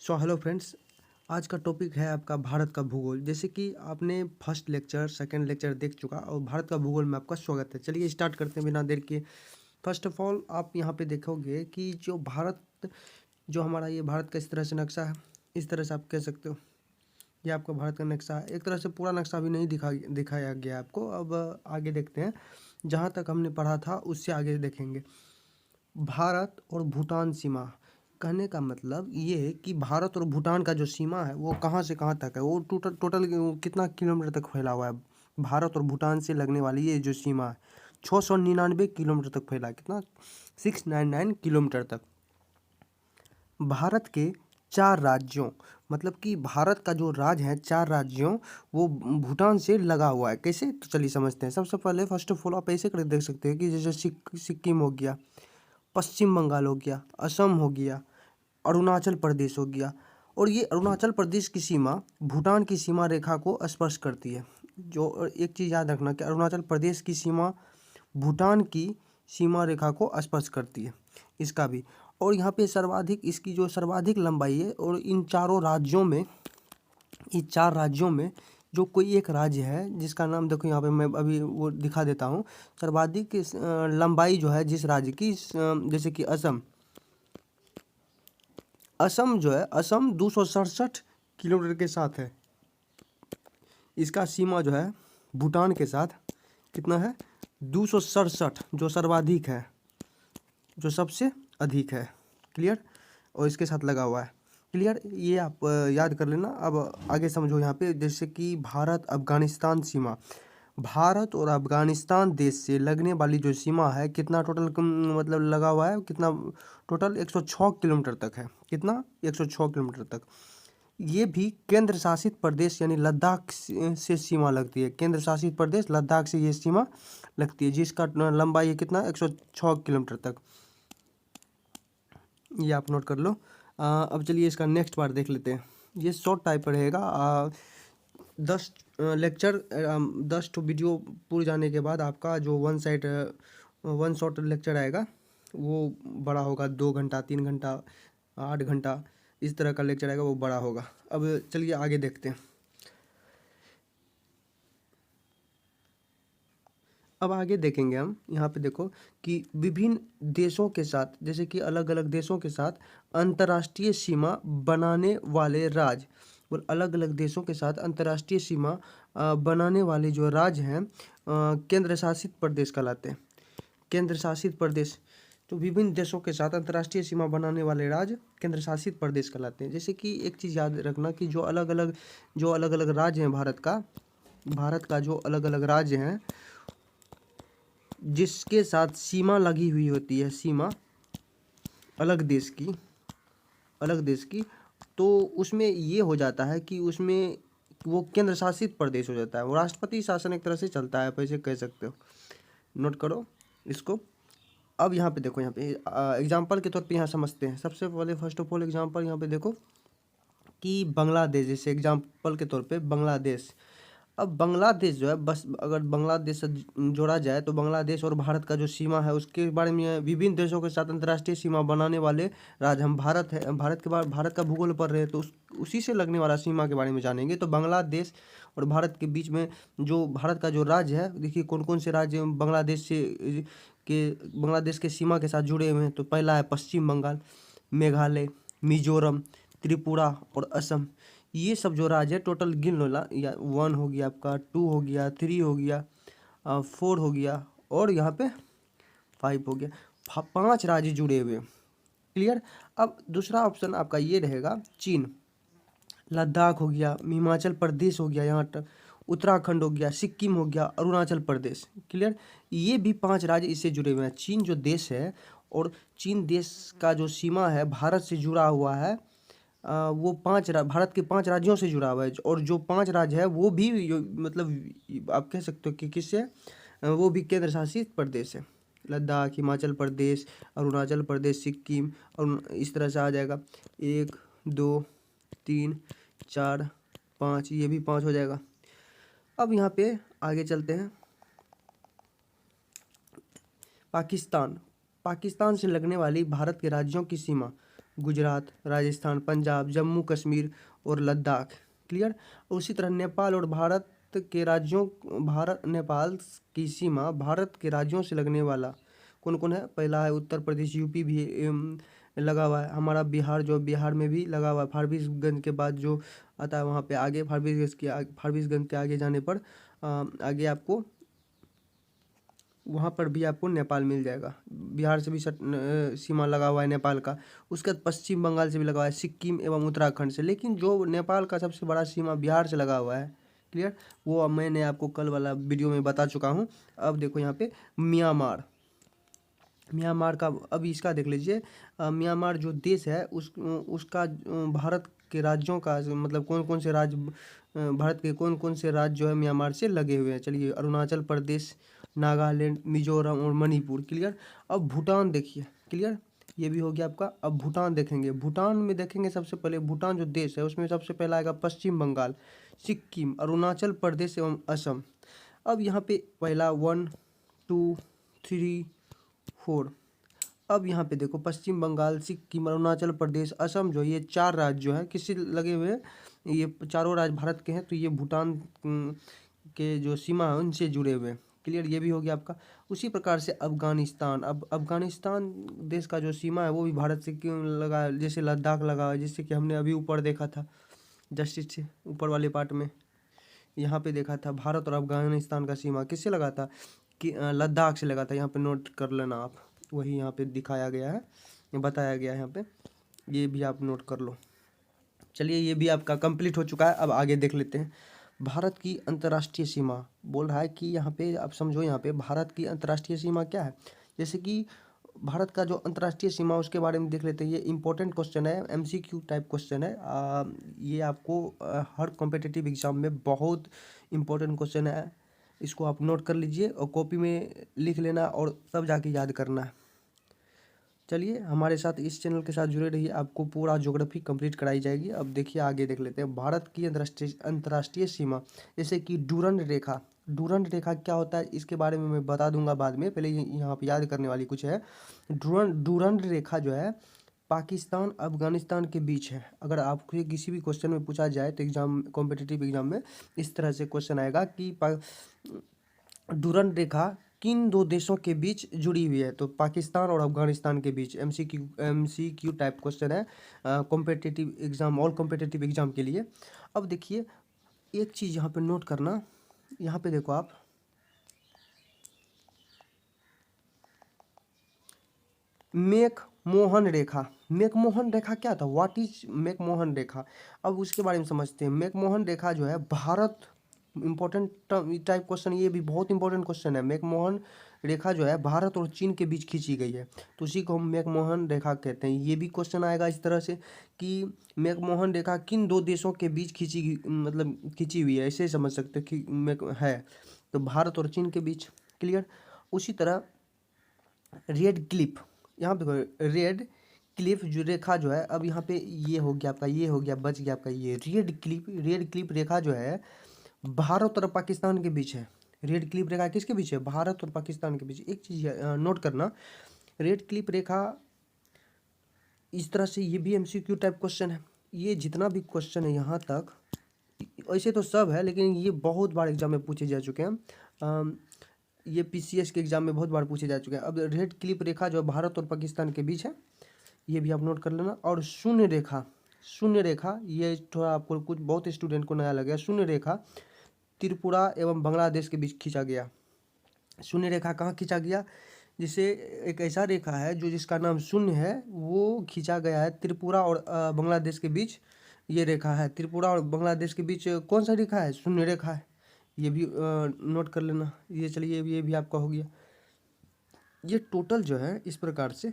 Hello friends. आज का topic है आपका भारत का भूगोल। जैसे कि आपने फर्स्ट लेक्चर सेकंड लेक्चर देख चुका और भारत का भूगोल में आपका स्वागत है। चलिए स्टार्ट करते हैं बिना देर के। फर्स्ट ऑफ ऑल आप यहाँ पे देखोगे कि जो हमारा ये भारत का इस तरह से नक्शा है, इस तरह से आप कह सकते हो ये आपका भारत का नक्शा है। एक तरह से पूरा नक्शा भी नहीं दिखाया गया आपको। अब आगे देखते हैं, जहाँ तक हमने पढ़ा था उससे आगे देखेंगे। भारत और भूटान सीमा, कहने का मतलब ये है कि भारत और भूटान का जो सीमा है वो कहाँ से कहाँ तक है, वो टोटल टोटल कितना किलोमीटर तक फैला हुआ है। भारत और भूटान से लगने वाली ये जो सीमा है 699 किलोमीटर तक फैला है। कितना? 699 किलोमीटर तक। भारत के 4 राज्यों, मतलब कि भारत का जो राज्य है 4 राज्यों, वो भूटान से लगा हुआ है। कैसे? तो चलिए समझते हैं। सबसे पहले फर्स्ट ऑफ ऑल आप ऐसे कर देख सकते हैं कि जैसे सिक्किम हो गया, पश्चिम बंगाल हो गया, असम हो गया, अरुणाचल प्रदेश हो गया। और ये अरुणाचल प्रदेश की सीमा भूटान की सीमा रेखा को स्पर्श करती है। जो एक चीज़ याद रखना कि अरुणाचल प्रदेश की सीमा भूटान की सीमा रेखा को स्पर्श करती है, इसका भी। और यहाँ पे सर्वाधिक, इसकी जो सर्वाधिक लंबाई है, और इन 4 राज्यों में जो कोई एक राज्य है जिसका नाम देखो यहाँ पे मैं अभी वो दिखा देता हूँ। सर्वाधिक लंबाई जो है जिस राज्य की, जैसे कि असम जो है, असम 267 किलोमीटर के साथ है। इसका सीमा जो है भूटान के साथ कितना है? 267, जो सर्वाधिक है, जो सबसे अधिक है। क्लियर? और इसके साथ लगा हुआ है। क्लियर? ये आप याद कर लेना। अब आगे समझो यहाँ पे, जैसे कि भारत अफगानिस्तान सीमा। भारत और अफगानिस्तान देश से लगने वाली जो सीमा है, कितना टोटल मतलब लगा हुआ है, कितना? टोटल 106 किलोमीटर तक है। कितना? 106 किलोमीटर तक। ये भी केंद्र शासित प्रदेश यानी लद्दाख से सीमा लगती है। केंद्र शासित प्रदेश लद्दाख से ये सीमा लगती है, जिसका लंबाई है कितना? 106 किलोमीटर तक। ये आप नोट कर लो। अब चलिए इसका नेक्स्ट पार्ट देख लेते हैं। ये शॉर्ट टाइप पर रहेगा। 10 तो वीडियो पूरी जाने के बाद आपका जो वन शॉट लेक्चर आएगा वो बड़ा होगा। 2 घंटा, 3 घंटा, 8 घंटा, इस तरह का लेक्चर आएगा, वो बड़ा होगा। अब चलिए आगे देखते हैं। अब आगे देखेंगे हम। यहाँ पे देखो कि विभिन्न देशों के साथ, जैसे कि अलग अलग देशों के साथ अंतर्राष्ट्रीय सीमा बनाने वाले राज्य, और अलग अलग देशों के साथ अंतर्राष्ट्रीय सीमा बनाने वाले जो राज्य हैं केंद्र शासित प्रदेश कहलाते हैं। केंद्र शासित प्रदेश, तो विभिन्न देशों के साथ अंतर्राष्ट्रीय सीमा बनाने वाले राज्य केंद्र शासित प्रदेश कहलाते हैं। जैसे कि एक चीज़ याद रखना कि जो अलग अलग राज्य हैं भारत का जो अलग अलग राज्य हैं जिसके साथ सीमा लगी हुई होती है, सीमा अलग देश की, तो उसमें ये हो जाता है कि उसमें वो केंद्र शासित प्रदेश हो जाता है। वो राष्ट्रपति शासन एक तरह से चलता है, आप ऐसे कह सकते हो। नोट करो इसको। अब यहाँ पे देखो, यहाँ पे एग्जाम्पल के तौर पे यहाँ समझते हैं। सबसे पहले फर्स्ट ऑफ ऑल एग्जाम्पल यहाँ पे देखो कि बांग्लादेश, जैसे एग्जाम्पल के तौर पे बांग्लादेश। अब बांग्लादेश जो है, बस अगर बांग्लादेश से जोड़ा जाए तो बांग्लादेश और भारत का जो सीमा है उसके बारे में, विभिन्न देशों के साथ अंतर्राष्ट्रीय सीमा बनाने वाले राज्य, हम भारत के बाद भारत का भूगोल पढ़ रहे हैं तो उसी से लगने वाला सीमा के बारे में जानेंगे। तो बांग्लादेश और भारत के बीच में जो भारत का जो राज्य है, देखिए कौन कौन से राज्य बांग्लादेश के सीमा के साथ जुड़े हुए हैं। तो पहला है पश्चिम बंगाल, मेघालय, मिजोरम, त्रिपुरा और असम। ये सब जो राज्य है टोटल गिन लो ला, या 1 हो गया आपका, 2 हो गया, 3 हो गया, 4 हो गया, और यहाँ पे 5 हो गया। 5 राज्य जुड़े हुए। क्लियर? अब दूसरा ऑप्शन आपका ये रहेगा चीन। लद्दाख हो गया, हिमाचल प्रदेश हो गया, यहाँ उत्तराखंड हो गया, सिक्किम हो गया, अरुणाचल प्रदेश। क्लियर? ये भी 5 राज्य इससे जुड़े हुए हैं। चीन जो देश है, और चीन देश का जो सीमा है भारत से जुड़ा हुआ है, वो भारत के 5 राज्यों से जुड़ा हुआ है। और जो 5 राज्य है वो भी मतलब आप कह सकते हो कि किससे, वो भी केंद्र शासित प्रदेश है। लद्दाख, हिमाचल प्रदेश, अरुणाचल प्रदेश, सिक्किम, और इस तरह से आ जाएगा। 1, 2, 3, 4, 5, ये भी 5 हो जाएगा। अब यहाँ पे आगे चलते हैं। पाकिस्तान से लगने वाली भारत के राज्यों की सीमा, गुजरात, राजस्थान, पंजाब, जम्मू कश्मीर और लद्दाख। क्लियर। उसी तरह नेपाल और भारत के राज्यों, नेपाल की सीमा भारत के राज्यों से लगने वाला कौन कौन है? पहला है उत्तर प्रदेश, यूपी भी लगा हुआ है। हमारा बिहार, जो बिहार में भी लगा हुआ है। फारबिसगंज के बाद जो आता है वहाँ पे आगे, फारबिसगंज के आगे जाने पर आगे आपको वहाँ पर भी आपको नेपाल मिल जाएगा। बिहार से भी सीमा लगा हुआ है नेपाल का। उसके बाद पश्चिम बंगाल से भी लगा हुआ है, सिक्किम एवं उत्तराखंड से। लेकिन जो नेपाल का सबसे बड़ा सीमा बिहार से लगा हुआ है, क्लियर, वो अब मैंने आपको कल वाला वीडियो में बता चुका हूँ। अब देखो यहाँ पे म्यांमार, म्यांमार का, अब इसका देख लीजिए। म्यांमार जो देश है उसका भारत के राज्यों का मतलब कौन कौन से राज्य, भारत के कौन कौन से राज्य जो है म्यांमार से लगे हुए हैं। चलिए, अरुणाचल प्रदेश, नागालैंड, मिजोरम और मणिपुर। क्लियर। अब भूटान देखिए। क्लियर, ये भी हो गया आपका। अब भूटान देखेंगे। भूटान में देखेंगे सबसे पहले, भूटान जो देश है उसमें सबसे पहला आएगा पश्चिम बंगाल, सिक्किम, अरुणाचल प्रदेश एवं असम। अब यहाँ पे पहला 1 2 3 4। अब यहाँ पे देखो, पश्चिम बंगाल, सिक्किम, अरुणाचल प्रदेश, असम, जो ये 4 राज्य जो है किससे लगे हुए हैं? ये चारों राज्य भारत के हैं। तो ये भूटान के जो सीमा है उनसे जुड़े हुए हैं। क्लियर, ये भी हो गया आपका। उसी प्रकार से अफगानिस्तान, अब अफगानिस्तान देश का जो सीमा है वो भी भारत से क्यों लगा है? जैसे लद्दाख लगा है, जिससे कि हमने अभी ऊपर देखा था, जस्टिस से ऊपर वाले पार्ट में यहाँ पे देखा था, भारत और अफगानिस्तान का सीमा किससे लगा था? कि लद्दाख से लगा था। यहाँ पे नोट कर लेना आप, वही यहाँ पे दिखाया गया है, बताया गया है यहाँ पे, ये भी आप नोट कर लो। चलिए, ये भी आपका कंप्लीट हो चुका है। अब आगे देख लेते हैं। भारत की अंतर्राष्ट्रीय सीमा बोल रहा है कि यहाँ पे आप समझो, यहाँ पे भारत की अंतर्राष्ट्रीय सीमा क्या है। जैसे कि भारत का जो अंतर्राष्ट्रीय सीमा, उसके बारे में देख लेते हैं। ये इंपॉर्टेंट क्वेश्चन है, एमसीक्यू टाइप क्वेश्चन है। ये आपको हर कॉम्पिटिटिव एग्जाम में बहुत इंपॉर्टेंट क्वेश्चन है। इसको आप नोट कर लीजिए और कॉपी में लिख लेना और तब जाके याद करना है। चलिए, हमारे साथ इस चैनल के साथ जुड़े रहिए, आपको पूरा ज्योग्राफी कंप्लीट कराई जाएगी। अब देखिए, आगे देख लेते हैं। भारत की अंतर्राष्ट्रीय सीमा, जैसे कि डूरंड रेखा। डूरंड रेखा क्या होता है इसके बारे में मैं बता दूंगा बाद में, पहले यहाँ पे याद करने वाली कुछ है। डूरंड रेखा जो है पाकिस्तान अफगानिस्तान के बीच है। अगर आपको किसी भी क्वेश्चन में पूछा जाए तो एग्जाम, कॉम्पिटिटिव एग्जाम में इस तरह से क्वेश्चन आएगा कि डूरंड रेखा किन दो देशों के बीच जुड़ी हुई है? तो पाकिस्तान और अफगानिस्तान के बीच। एमसीक्यू टाइप क्वेश्चन है, competitive exam, all competitive exam के लिए। अब देखिए, एक चीज़ यहाँ पे नोट करना, यहाँ पे देखो आप, मैकमोहन रेखा। मैकमोहन रेखा क्या था? व्हाट इज मैकमोहन रेखा? अब उसके बारे में समझते हैं। मैकमोहन रेखा जो है भारत, इंपॉर्टेंट टाइप क्वेश्चन, ये भी बहुत इंपॉर्टेंट क्वेश्चन है। मैकमोहन रेखा जो है भारत और चीन के बीच खींची गई है, तो उसी को हम मैकमोहन रेखा कहते हैं। ये भी क्वेश्चन आएगा इस तरह से कि मैकमोहन रेखा किन दो देशों के बीच मतलब खींची हुई है, ऐसे समझ सकते हैं कि है तो भारत और चीन के बीच। क्लियर। उसी तरह रेड क्लिफ, यहाँ पे रेड क्लिफ जो रेखा जो है, अब यहाँ पे ये हो गया आपका, ये हो गया, बच गया आपका ये रेड क्लिफ रेखा जो है भारत और पाकिस्तान के बीच है। रेड क्लिफ रेखा किसके बीच है? भारत और पाकिस्तान के बीच। एक चीज नोट करना, रेड क्लिफ रेखा इस तरह से, ये भी एमसीक्यू टाइप क्वेश्चन है। ये जितना भी क्वेश्चन है यहाँ तक, ऐसे तो सब है लेकिन ये बहुत बार एग्जाम में पूछे जा चुके हैं। ये पीसीएस के एग्जाम में बहुत बार पूछे जा चुके हैं। अब रेड क्लिफ रेखा जो भारत और पाकिस्तान के बीच है, ये भी आप नोट कर लेना। और शून्य रेखा, शून्य रेखा ये थोड़ा आपको कुछ बहुत स्टूडेंट को नया लगेगा। शून्य रेखा त्रिपुरा एवं बांग्लादेश के बीच खींचा गया। शून्य रेखा कहाँ खींचा गया? जिसे एक ऐसा रेखा है जो जिसका नाम शून्य है, वो खींचा गया है त्रिपुरा और बांग्लादेश के बीच। ये रेखा है त्रिपुरा और बांग्लादेश के बीच। कौन सा रेखा है? शून्य रेखा है। ये भी नोट कर लेना। ये चलिए, ये भी आपका हो गया। ये टोटल जो है इस प्रकार से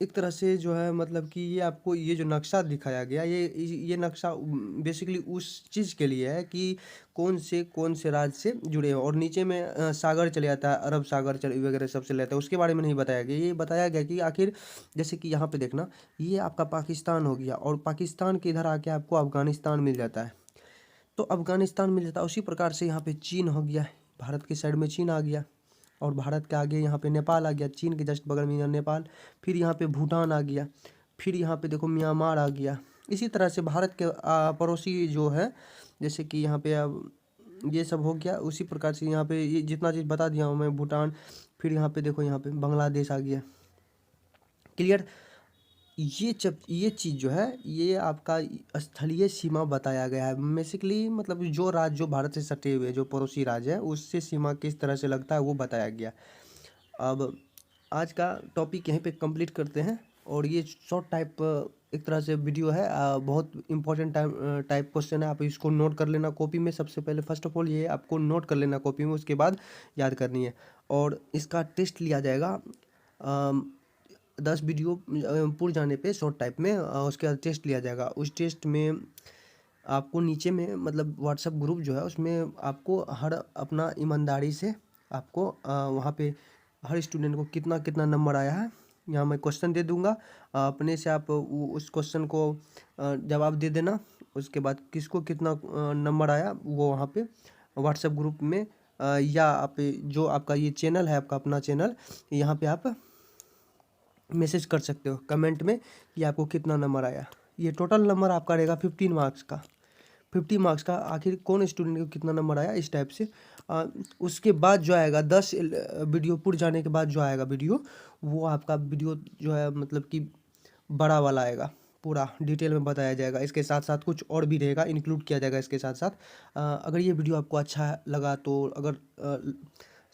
एक तरह से जो है, मतलब कि ये आपको ये जो नक्शा दिखाया गया, ये नक्शा बेसिकली उस चीज़ के लिए है कि कौन से राज्य से जुड़े हो। और नीचे में सागर चले जाता है, अरब सागर चले वगैरह सब चले जाता है, उसके बारे में नहीं बताया गया। ये बताया गया कि आखिर, जैसे कि यहाँ पे देखना, ये आपका पाकिस्तान हो गया और पाकिस्तान के इधर आके आपको अफगानिस्तान मिल जाता है, तो अफगानिस्तान मिल जाता है। उसी प्रकार से यहाँ पे चीन हो गया, भारत के साइड में चीन आ गया। और भारत के आगे यहाँ पे नेपाल आ गया, चीन के जस्ट बगल में यहाँ नेपाल, फिर यहाँ पे भूटान आ गया, फिर यहाँ पे देखो म्यांमार आ गया। इसी तरह से भारत के पड़ोसी जो है, जैसे कि यहाँ पे अब ये सब हो गया। उसी प्रकार से यहाँ पे ये जितना चीज़ बता दिया हूँ मैं, भूटान, फिर यहाँ पे देखो यहाँ पे बांग्लादेश आ गया। क्लियर। ये चीज़ जो है ये आपका स्थलीय सीमा बताया गया है। बेसिकली मतलब जो राज्य जो भारत से सटे हुए जो पड़ोसी राज्य है उससे सीमा किस तरह से लगता है वो बताया गया। अब आज का टॉपिक यहीं पे कंप्लीट करते हैं। और ये शॉर्ट टाइप एक तरह से वीडियो है, बहुत इंपॉर्टेंट टाइप क्वेश्चन है। आप इसको नोट कर लेना कॉपी में। सबसे पहले फर्स्ट ऑफ ऑल ये आपको नोट कर लेना कॉपी में, उसके बाद याद करनी है। और इसका टेस्ट लिया जाएगा 10 वीडियो पूर्ण जाने पे शॉर्ट टाइप में, उसके बाद टेस्ट लिया जाएगा। उस टेस्ट में आपको नीचे में मतलब व्हाट्सएप ग्रुप जो है उसमें आपको हर अपना ईमानदारी से आपको वहाँ पे हर स्टूडेंट को कितना कितना नंबर आया है यहाँ मैं क्वेश्चन दे दूंगा। अपने से आप उस क्वेश्चन को जवाब दे देना। उसके बाद किसको कितना नंबर आया वो वहाँ पे व्हाट्सएप ग्रुप में या आप जो आपका ये चैनल है आपका अपना चैनल, यहाँ पे आप मैसेज कर सकते हो कमेंट में कि आपको कितना नंबर आया। ये टोटल नंबर आपका रहेगा 15 मार्क्स का। 50 मार्क्स का आखिर कौन स्टूडेंट को कितना नंबर आया इस टाइप से। उसके बाद जो आएगा 10 वीडियो पूर्ण जाने के बाद जो आएगा वीडियो, वो आपका वीडियो जो है मतलब कि बड़ा वाला आएगा, पूरा डिटेल में बताया जाएगा। इसके साथ साथ कुछ और भी रहेगा, इंक्लूड किया जाएगा इसके साथ साथ। अगर ये वीडियो आपको अच्छा लगा तो अगर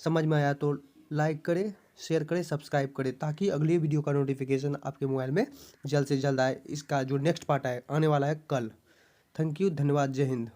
समझ में आया तो लाइक करें, शेयर करें, सब्सक्राइब करें, ताकि अगली वीडियो का नोटिफिकेशन आपके मोबाइल में जल्द से जल्द आए। इसका जो नेक्स्ट पार्ट है आने वाला है कल। थैंक यू, धन्यवाद, जय हिंद।